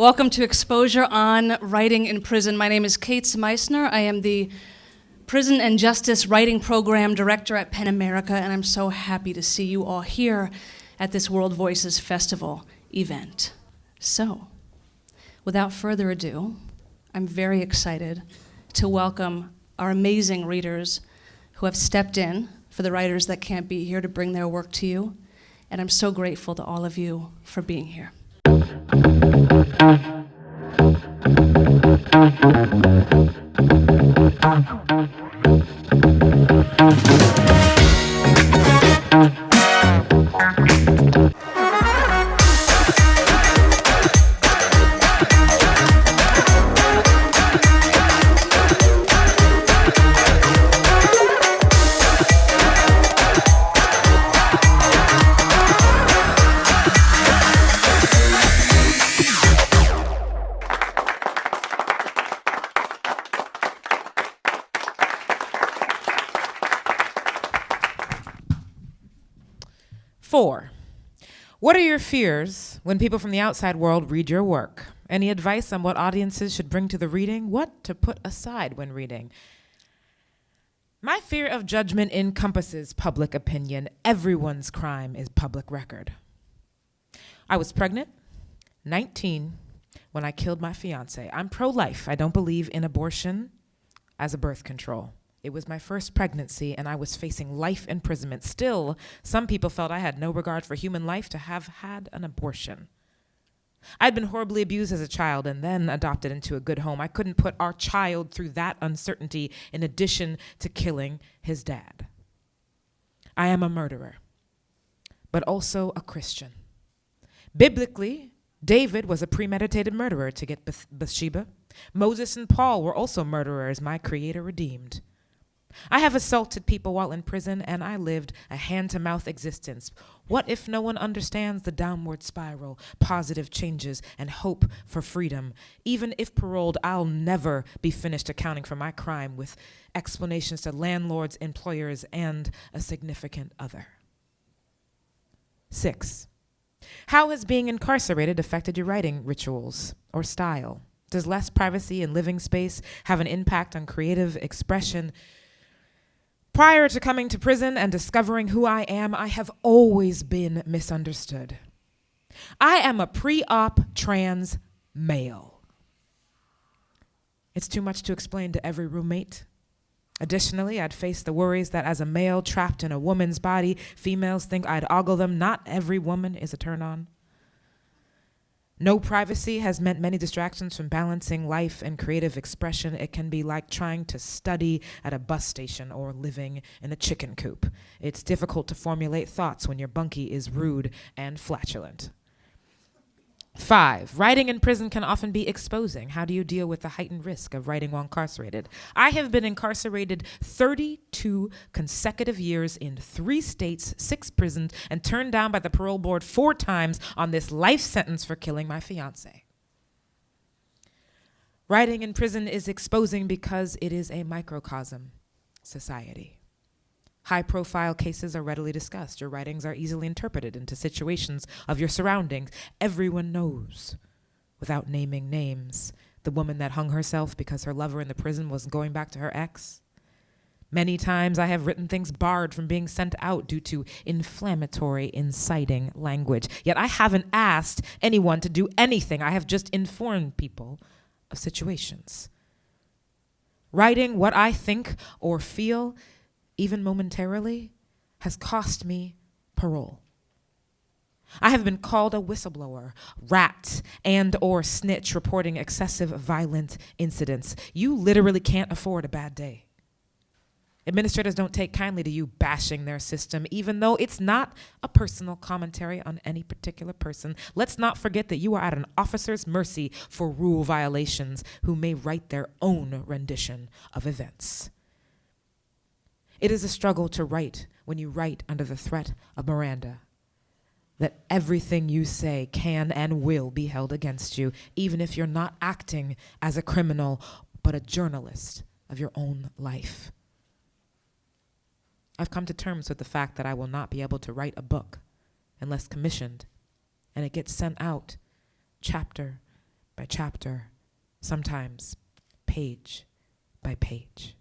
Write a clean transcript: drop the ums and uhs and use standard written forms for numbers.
Welcome to Exposure on Writing in Prison. My name is Kate Meissner. I am the Prison and Justice Writing Program Director at PEN America, and I'm so happy to see you all here at this World Voices Festival event. So, without further ado, I'm very excited to welcome our amazing readers who have stepped in for the writers that can't be here to bring their work to you, and I'm so grateful to all of you for being here. Four, what are your fears when people from the outside world read your work? Any advice on what audiences should bring to the reading? What to put aside when reading? My fear of judgment encompasses public opinion. Everyone's crime is public record. I was pregnant, 19, when I killed my fiance. I'm pro-life. I don't believe in abortion as a birth control. It was my first pregnancy, and I was facing life imprisonment. Still, some people felt I had no regard for human life to have had an abortion. I'd been horribly abused as a child and then adopted into a good home. I couldn't put our child through that uncertainty in addition to killing his dad. I am a murderer, but also a Christian. Biblically, David was a premeditated murderer to get Bathsheba. Moses and Paul were also murderers my Creator redeemed. I have assaulted people while in prison, and I lived a hand-to-mouth existence. What if no one understands the downward spiral, positive changes, and hope for freedom? Even if paroled, I'll never be finished accounting for my crime with explanations to landlords, employers, and a significant other. 6, how has being incarcerated affected your writing rituals or style? Does less privacy and living space have an impact on creative expression? Prior to coming to prison and discovering who I am, I have always been misunderstood. I am a pre-op trans male. It's too much to explain to every roommate. Additionally, I'd face the worries that as a male trapped in a woman's body, females think I'd ogle them. Not every woman is a turn-on. No privacy has meant many distractions from balancing life and creative expression. It can be like trying to study at a bus station or living in a chicken coop. It's difficult to formulate thoughts when your bunkie is rude and flatulent. 5, writing in prison can often be exposing. How do you deal with the heightened risk of writing while incarcerated? I have been incarcerated 32 consecutive years in 3 states, 6 prisons, and turned down by the parole board 4 times on this life sentence for killing my fiance. Writing in prison is exposing because it is a microcosm society. High-profile cases are readily discussed. Your writings are easily interpreted into situations of your surroundings. Everyone knows, without naming names, the woman that hung herself because her lover in the prison was going back to her ex. Many times I have written things barred from being sent out due to inflammatory, inciting language. Yet I haven't asked anyone to do anything. I have just informed people of situations. Writing what I think or feel, even momentarily, has cost me parole. I have been called a whistleblower, rat, and or snitch reporting excessive violent incidents. You literally can't afford a bad day. Administrators don't take kindly to you bashing their system, even though it's not a personal commentary on any particular person. Let's not forget that you are at an officer's mercy for rule violations who may write their own rendition of events. It is a struggle to write when you write under the threat of Miranda, that everything you say can and will be held against you, even if you're not acting as a criminal, but a journalist of your own life. I've come to terms with the fact that I will not be able to write a book unless commissioned, and it gets sent out chapter by chapter, sometimes page by page.